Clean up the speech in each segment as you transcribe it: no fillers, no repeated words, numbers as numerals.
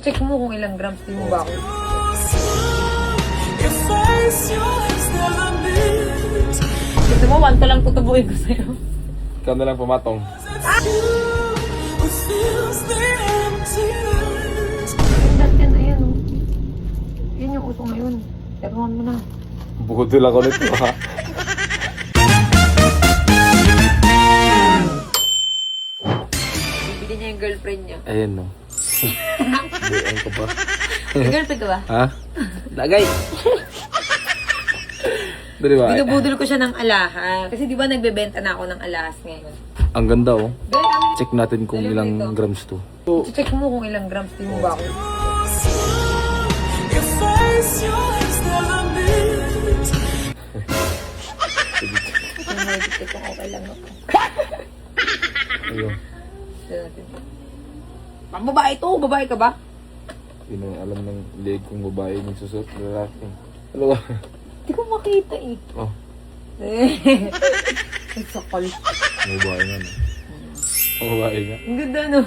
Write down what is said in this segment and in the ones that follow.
Check mo kung ilang grams, di mo ba ako? Gusto mo, 1 to lang tutubuin ko sa'yo. Ikaw na lang pumatong. Lahat yan, ayan o. Yan yung uso ngayon. Eroan mo na. Budol ako nito ha. Bibili niya yung girlfriend niya. Ayan no. Buwan ko pa. May girlfriend ka ba? Ha? Lagay! Di ba? Binubudol ko siya ng alahas. Kasi di ba nagbebenta na ako ng alahas ngayon? Ang ganda oh. Gaya, Check natin kung ilang grams to. So, check mo kung ilang grams, di mo ba ako? Kung okay lang ako. ayun. Pang babae to, babae ka ba? Yun ang alam ng leg kung babae yung susunod na lalaki. Ano ba? Hindi ko makita eh. Oh, Ay, sakal. may babae nga no. Ang babae nga. Ang ganda no.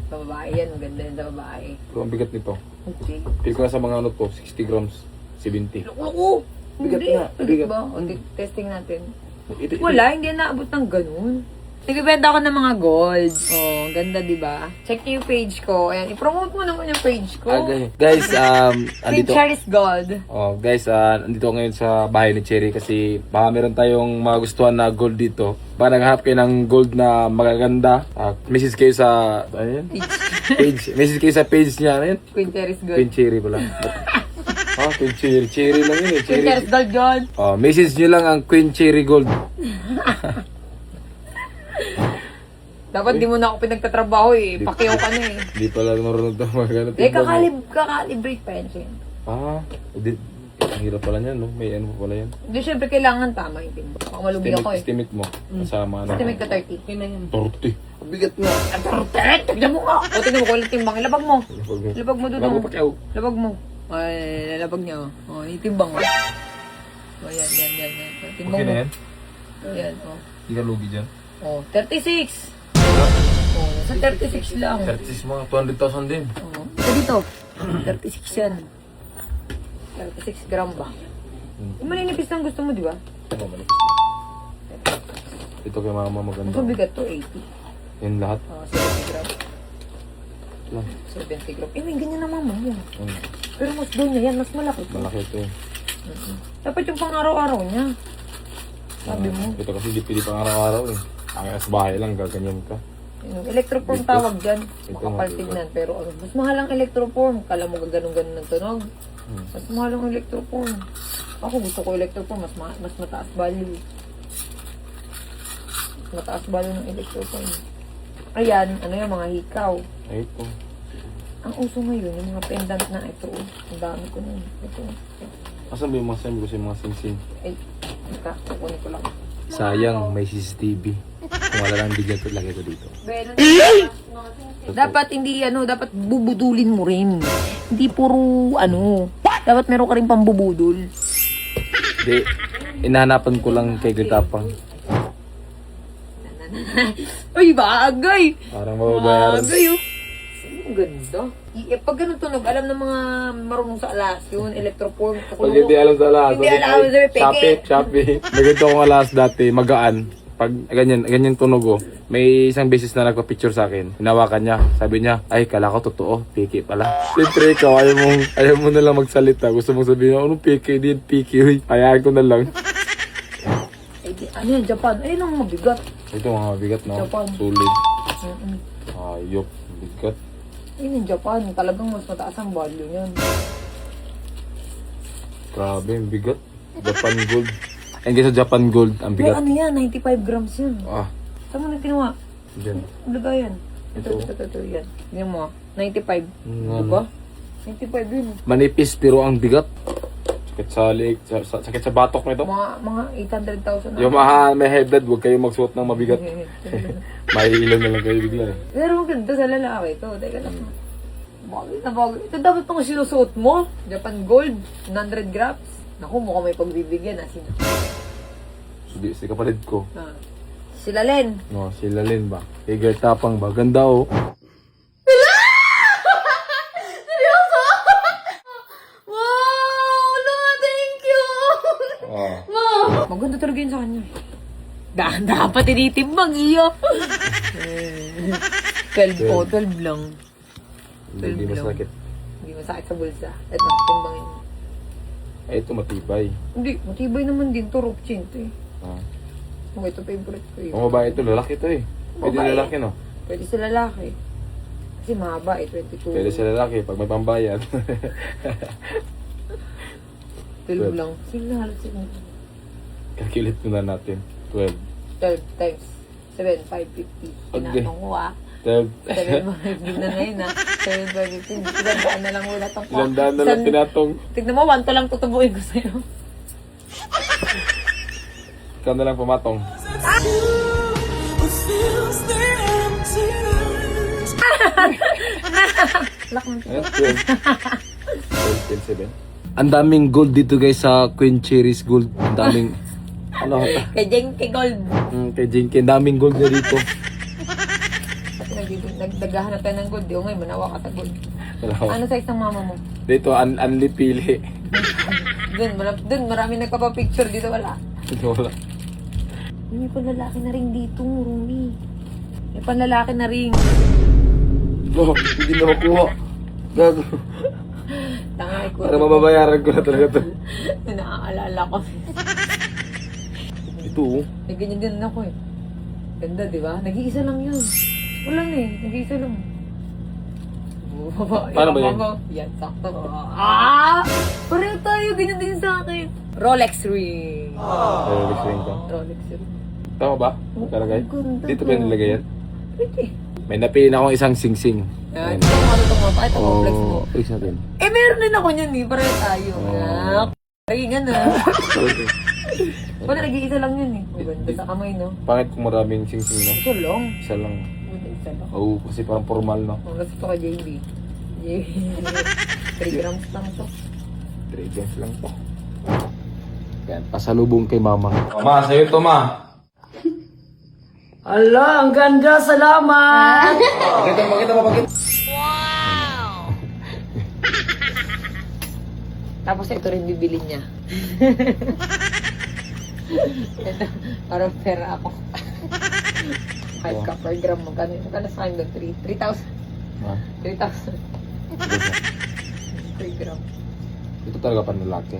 Sa babae yan, ang ganda yan sa babae. Pero ang bigat nito. Okay. Feel ko na sa mga ano to, 60 grams, 70. Loko! Bigat Hindi. nga, bigat. Ba? O, testing natin. Ito, Wala, hindi na naabot ng ganun. Nagbibenta ako ng mga gold. Oh, ganda, di ba? Check niyo yung page ko. Ayan, i-promote mo naman yung page ko. Guys, St. andito. Charis Gold. Oh, guys, andito ako ngayon sa bahay ni Cherry kasi baka meron tayong magustuhan na gold dito. Baka naghahanap kayo ng gold na magaganda. Message kayo sa page. Message kayo sa page niya. Ano yun? Queen Charis Gold. Queen Cherry pala. Queen Cherry. Cherry lang yun eh. Queen Charis Gold yun. Oh, message nyo lang ang Queen Cherry Gold. Dapat di mo na ako pinagtatrabaho eh. Pakiyaw ka na eh. Hindi pala marunong ito mga ganun. Kakalibrate pa yan siya. Ang hirap pala niyan, no? May ano pa pala yan. Hindi, syempre kailangan tama yung timba. Baka malugi ako eh. Estimate mo. Kasama ano. Estimate ka 30. Yun na yun. 30. Ang bigat nga. Ang tarot! Tignan mo ka! O, tignan mo ko yung timbang. Ilabag mo. Ilabag mo doon. Bago pa kayo. Labag mo. Ay, lalabag niya. O, itimbang mo. O, yan. Timbang Okay mo. na yan? Yan, o. Hindi ka lugi dyan. O, 36. O, nasa 36 lang. 36 mga 200,000 din. O, ito dito. 36 yan. 36 gram ba? Yung maninipis lang gusto mo, di ba? Ano manipis na. Ito kay mama maganda. Mas mabigat to, 80. Yan lahat. O, 70 gram. Lang. 70 gram. Eh, may ganyan na mama yan. Mm. Pero mas doon niya yan, mas malaki. Malaki ito eh. Dapat yung pang araw-araw niya. Sabi mo. Ito kasi di pili pang araw-araw eh. Ang sa bahay lang, gaganyan ka. Electroform tawag dyan. Ito, Makapal tignan. Pero ano, mas mahal ang electroform. Kala mo ganun-ganun ng tunog. Mas mahal ang electroform. Ako gusto ko electroform. Mas mataas value. Mas mataas value ng electroform. Ayan, ano yung mga hikaw. Ay, ito. Ang uso ngayon, yung mga pendant na ito. Ang dami ko nun. Ito. Asan ba yung mga sabi ko sa mga sing-sing? Ay, kukunin ko lang. Sayang, may CCTV. Kung wala lang bigyan ito, lagay ko dito. Dapat hindi dapat bubudulin mo rin. Hindi puro dapat meron ka rin pambubudol. Hindi, inahanapan ko lang kay Gritapang. Ay, bagay! Parang mababayaran. Bagay, oh. Ang ganda. Pag ganun tunog, alam ng mga marunong sa alas yun, electroform. Pag hindi alam sa lahat. Hindi alam sa peke. Shopee. Nagito akong alas dati, magaan. Pag ganyan tunog oh. May isang beses na nagpa-picture sa akin. Hinawakan niya. Sabi niya, ay kala ko totoo. Peke pala. Siyempre ikaw, ayaw mo na lang magsalita. Gusto mong sabihin, anong peke? Hindi yan peke. Uy, hayaan ko na lang. Ano yan, Japan? Ayun ang mabigat. Ito mga mabigat no? Japan. Sulit. Ayop. Bigat. Ayun yung Japan. Talagang mas mataas ang value niyan. Grabe, ang bigat. Japan Gold. Ayun sa Japan Gold, ang May bigat. ano yan, 95 grams yan. Saan mo na kinuha? Diyan. Lagayan. Ito. Ito, yan. Yan mo, 95. Mm. Diba? 95 yun. Manipis pero ang bigat. Sakit sa leg, sakit sa batok nito. Mga 800,000 na. Yung may high blood, huwag kayong magsuot ng mabigat. May ilaw na lang kayo bigla eh. Pero ang ganda sa lalaki ito. Teka lang. Bagay na bagay. Ito dapat itong sinusuot mo. Japan Gold, 100 grams. Naku, mukhang may pagbibigyan. Sino? Si kapatid ko. Sila Len. No, si Lalin ba? Tiger Tapang ba? Ganda oh. Maganda talaga yun sa kanya. Dahan-dahan pa tinitimbang iyo. 12 po, 12 lang. Hindi masakit. Hindi masakit sa bulsa. Ito, timbangin mo. Ay, ito matibay. Hindi, matibay naman din to. Rope chain to eh. Ah. Okay, ito favorite ko eh. Kung babae ito, lalaki ito eh. Pwede Babae. lalaki, no? Pwede sa lalaki. Kasi mahaba eh, 22. Pwede sa lalaki pag may pambayad. 12 lang. Sige na, halos sige. Calculate muna natin. 12. 12 times 7, 550. Tinatong ko ah. 12. 7, 550 na ngayon ah. 7, 550. Isang na lang muna itong po. Ilang daan na lang tinatong. Tignan mo, 1 to lang tutubuin ko sa'yo. Ikaw na lang pumatong. Lak mo. Ayun, 12. 12, 7. Ang daming gold dito guys sa Queen Cherries Gold. Ang daming, ano, Kay Jenke Gold. kay Jinky. Ang daming gold na dito. Nagdagahan na tayo ng gold. Di o ngayon, manawa ka sa gold. Wala. Ano size ng mama mo? Dito, unli pili. Dun, marami nagpapapicture. Dito wala. Wala. May panlalaki na rin dito, Rumi. May panlalaki na rin. Oh, hindi na makuha. Gago. Tangay ko. Para mababayaran ko na talaga to. Naaalala ko. Ito oh. May ganyan din ako eh. Ganda, di ba? Nag-iisa lang yun. Wala na eh. Nag-iisa lang. Paano ba yan? Yan, sakto. Ah! Pareho tayo. Ganyan din sa akin. Rolex ring. Rolex ring ka. Rolex ring. Tama ba? Talagay? Ganda Dito to. ba yung nilagay yan? Pwede. May napili akong isang sing-sing. Yan. Ito mo, ito mo. Pakita mo, flex mo. flex natin. Eh, meron din ako niyan eh. Pareho tayo. Ah, ringan na. Wala, nag-iisa lang yun eh. Ang ganda sa kamay, no? Pangit kung maraming sing-sing, no? Ito lang. Isa lang. Ganda isa lang. Oo, kasi parang formal, no? Ang gusto ko kay JB. JB. 3 grams lang to. 3 grams lang po. Yan, pasalubong kay mama. Mama, sa'yo to, ma. Ala, ang ganda, salamat! Pakita mo. Tapos ito rin bibili niya. Ito, parang pera ako. 5 ka per gram. Magkano sa akin doon? 3,000. Ma, 3,000 per gram. ito talaga panlalaki.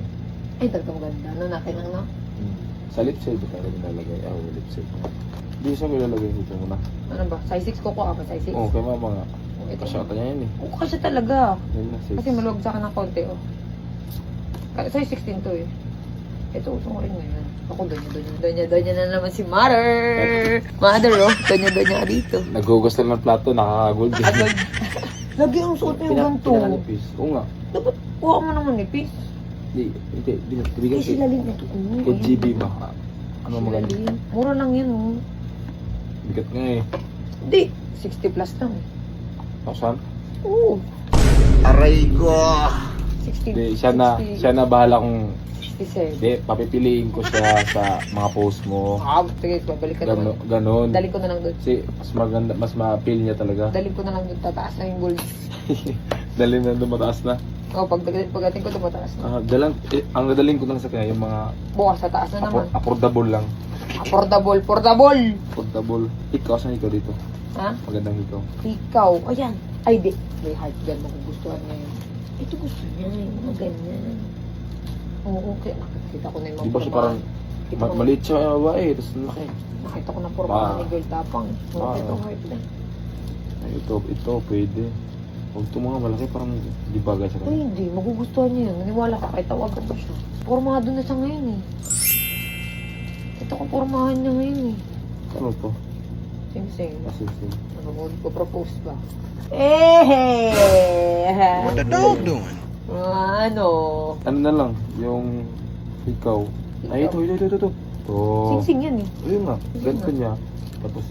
Ay, talaga maganda. Ano, nakin lang, no? Sa lip side ba talaga nilalagay? Ah, lip side. Hindi siya nilalagay dito muna. Ano ba? Size 6 ko ko ako. Size 6. Oo, kay mama nga. Ito. Kasyata niya yan eh. Oo, kasi talaga. Yan na, 6. Kasi maluwag sa akin ng konti, oh. Size 16 to eh. Ito, uso ko rin ngayon. Ako, donya na naman si Mother. Mother, oh. Donya dito. Naghugas lang ng plato, nakakagold. Agad. Lagi ang suot mo yung ganito. Pinanipis. Oo nga. Dapat kuha mo naman nipis. Hindi. Bigyan Kasi lalim na ito. kay GB ba? Ano maganda? Mura lang yun, oh. Bigat nga eh. Hindi. 60 plus lang. Saan? Oo. Aray ko! 60. Hindi, siya na bahala kung 67. hindi, papipiliin ko siya sa mga post mo. Ah, sige, babalik ka naman. Ganon. Daling ko na lang doon. Kasi mas maganda, mas ma-appeal niya talaga. Daling ko na lang doon. Tataas na yung gold. Dalhin na dumataas na. Oh, pagdating ko tumataas na. Ang nadaling ko lang sa kanya, yung mga Bukas sa taas na naman. affordable lang. Affordable. Affordable. Ikaw, saan ikaw dito? Ha? Magandang ikaw. Ikaw. Ayan. Ay, di. May heart gun. Magugustuhan niya yun. Ito gusto niya. Yung mga ganyan. Oo, kaya nakikita ko na yung mga Di ba siya forma. parang Kita ko- maliit siya babae, tapos laki. Nakita ko na forma Ah. ni Girl Tapang. Ah. Ito heart gun. Ay, ito, pwede. Huwag ito mga malaki, parang di bagay sa Ay, kanya. hindi. Magugustuhan niya yun. Naniwala ka. Kahit tawagan mo siya. Formado na siya ngayon eh. Ito ko formahan niya ngayon eh. Ano to? Sing-sing. Kasi, Ano ko propose ba? Eh! What the dog doing? Ano? ano na lang, yung ikaw. Ay, ito. Ito. Sing-sing yan eh. Ayun nga, ganito niya. Tapos,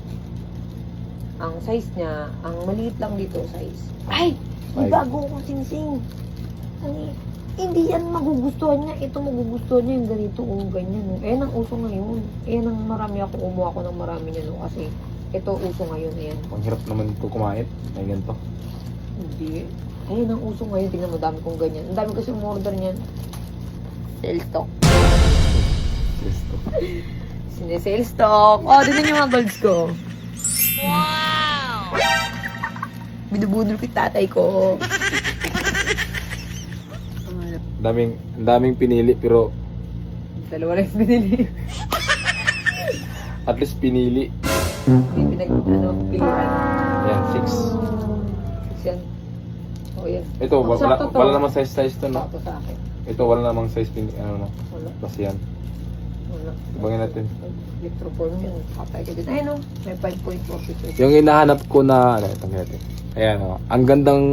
Ang size niya, ang maliit lang dito size. Ay! May Five. bago akong sing-sing. Ano, hindi yan magugustuhan niya. Ito magugustuhan niya yung ganito o ganyan. Oh. Ayan ang uso ngayon. Ayan ang marami ako. Kumuha ko ng marami niya. No? Kasi ito uso ngayon. Ayan. ang hirap naman ito kumain. Ay, ganito. Hindi. Ayan ang uso ngayon. Tingnan mo, dami kong ganyan. Ang dami kasi umorder niyan. Sell stock. Sinesales talk. Oh, din yung mga golds ko. Binubudol ko yung tatay ko. Daming pinili pero Dalawa lang yung binili. at least pinili. Hindi pilihan. Yan, 6. Yan. Oh, yan. Ito, Sakto to. wala namang size to, no? Sakto sa akin. Ito, wala namang size no? Wala. Basta yan. Wala. Ibangin natin. Electroform yan. Patay ka din. Ay, no. May 5.42. Yung hinahanap ko na, tanggalin natin. Ayan, oh. Ang gandang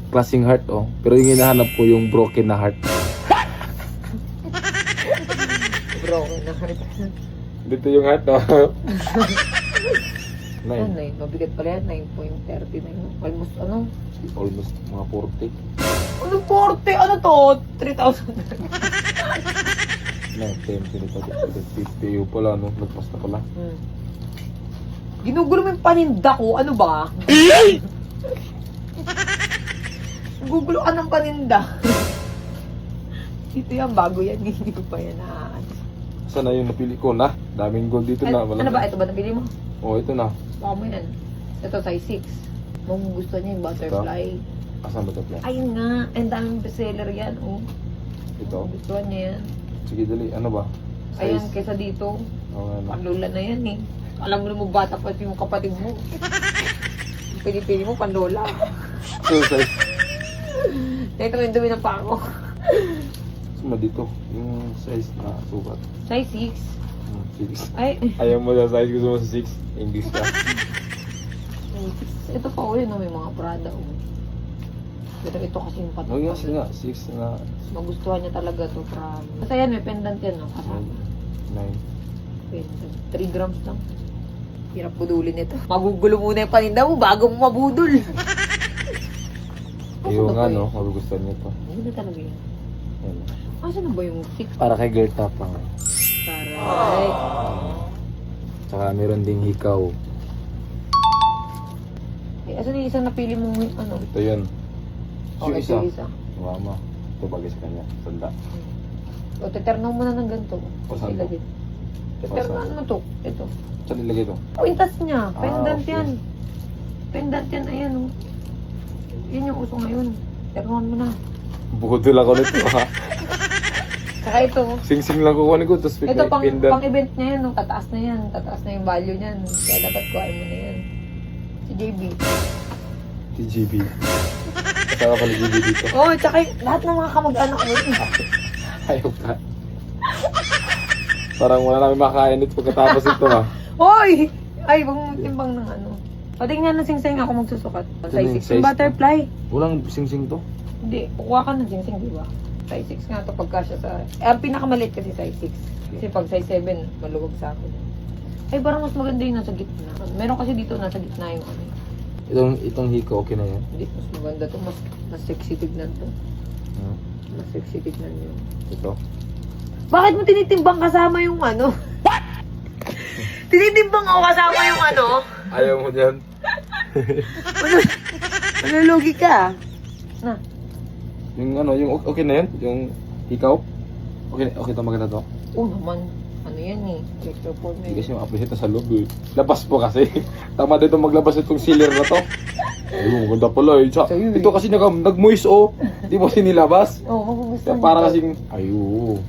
klaseng heart, oh. Pero yung hinahanap ko yung broken na heart. Broken na heart. Dito yung heart, oh. Ano 9. eh, mabigat pala yan, 9.39. Almost, Almost mga 40. Ano 40? Ano to? 3,000. 9, 10, 20, 50 pala, no? Nagpas na pala. Ginugulo mo yung paninda ko, ano ba? Gugulo ka ng paninda. Ito yan, bago yan, hindi ko pa yan naaalis. Saan na yung napili ko na? Daming gold dito na. Ano ba? Ito ba nabili mo? Oh, ito na. Baka mo yan. Ito, size 6. Kung gusto niya yung butterfly. Asan ba ito? Ayun nga, ang daming bestseller yan, oh. Ito. Gusto niya yan. Sige, dali. Ano ba? Ayan, Size? kaysa dito. Oh, ano? Panlola na yan eh. Alam mo naman bata pa yung kapatid mo. Yung pinipili mo, panlola. So, size. Ito yung dumi ng pako. Saan ba dito? Yung size na sukat. Size 6. 6. Ay, Ayaw mo sa size. Gusto mo sa 6. English ka. ito pa ulit no, may mga Prada. Oh. Pero ito kasi yung Oh, yes nga. 6 na. magustuhan niya talaga to from. Basta yan, may pendant yan, no? Kasama. 9. Pendant. 3 grams lang. Hirap budulin ito. Magugulo muna yung paninda mo bago mo mabudol. Ayaw Asan nga, na ba no? yun? Magugustuhan niyo to. Ano na talaga yun? Yan. Asan na ba yung 6? Para kay girl tapang. Taray. Tsaka meron ding hikaw. Eh, asan yung isang napili mong ano? Ito yun. Okay, Yung isa. yung isa. Mama. Ito bagay sa kanya. Sanda. O, teterno mo na ng ganito. Saan Ilagay. Teterno Saan? ano to? Ito. Saan nilagay ito? Kwintas niya. Pendant okay. yan. Pendant yan. Ayan o. Yun yung uso ngayon. Ternoan mo na. Budol ako nito, ha? Saka ito. Sing-sing lang kukunin ko. Tapos Ito pang pendant. event niya yan. No? Tataas na yan. Tataas na yung value niyan. Kaya dapat kuhain mo na yan. Si JB. TGB. Kasama pala GB dito. Oh, tsaka lahat ng mga kamag-anak mo. Ayaw ka. Parang wala namin makain ito pagkatapos ito, ha? Hoy! Ay, huwag mong timbang ng ano. Pati nga ng sing-sing ako magsusukat. Ito na yung Size 6 size yung butterfly. Walang sing-sing to. Hindi, kukuha ka ng sing-sing, di ba? Size 6 nga to pagka siya sa... Eh, ang pinakamaliit kasi size 6. Kasi pag size 7, maluwag sa akin. Ay, parang mas maganda yung nasa gitna. Meron kasi dito nasa gitna yung ano. Itong hiko, okay na yan. Hindi, mas maganda to. Mas sexy tignan to. Hmm. Mas sexy tignan yun. Ito. Bakit mo tinitimbang kasama yung ano? What? Tinitimbang ako kasama yung ano? Ayaw mo dyan. Malulugi ka. Na. Yung ano, yung okay na yan? Yung hikaw? Okay to maganda to? Oo naman. Ano yan eh. Electroform Hindi eh. kasi ma-appreciate na sa loob eh. Labas po kasi. Tama dito maglabas itong sealer na to. Ayun, maganda pala eh. Tsaka, Sa'yo eh. ito kasi nag-moist oh. Di mo sinilabas. Oo, magugustuhan Kaya para niya. kasing, ayun.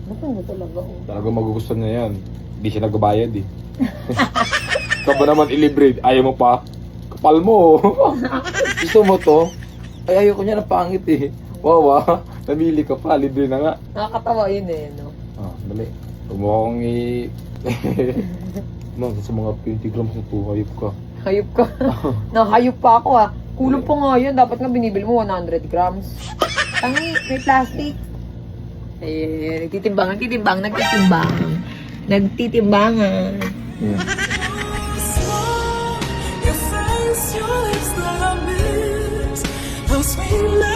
Maganda talaga. Oh. Talaga magugustuhan niya yan. Hindi siya nagbabayad eh. Ikaw ba naman ilibre? Ayaw mo pa? Kapal mo. Gusto mo to? Ay, ayoko niya na pangit eh. Wow ah. Namili ka pa. Libre na nga. Nakakatawa yun eh, no? Ah, dali. Huwag mo akong No, sa mga 20 grams na to, hayop ka. Hayop ka. Nakahayop pa ako ah. Kulong pa nga yun. Dapat nga binibili mo 100 grams. Tangi, may plastic. Eh, nagtitimbang. Nagtitimbangan. Your face, your lips, the love those sweet lips.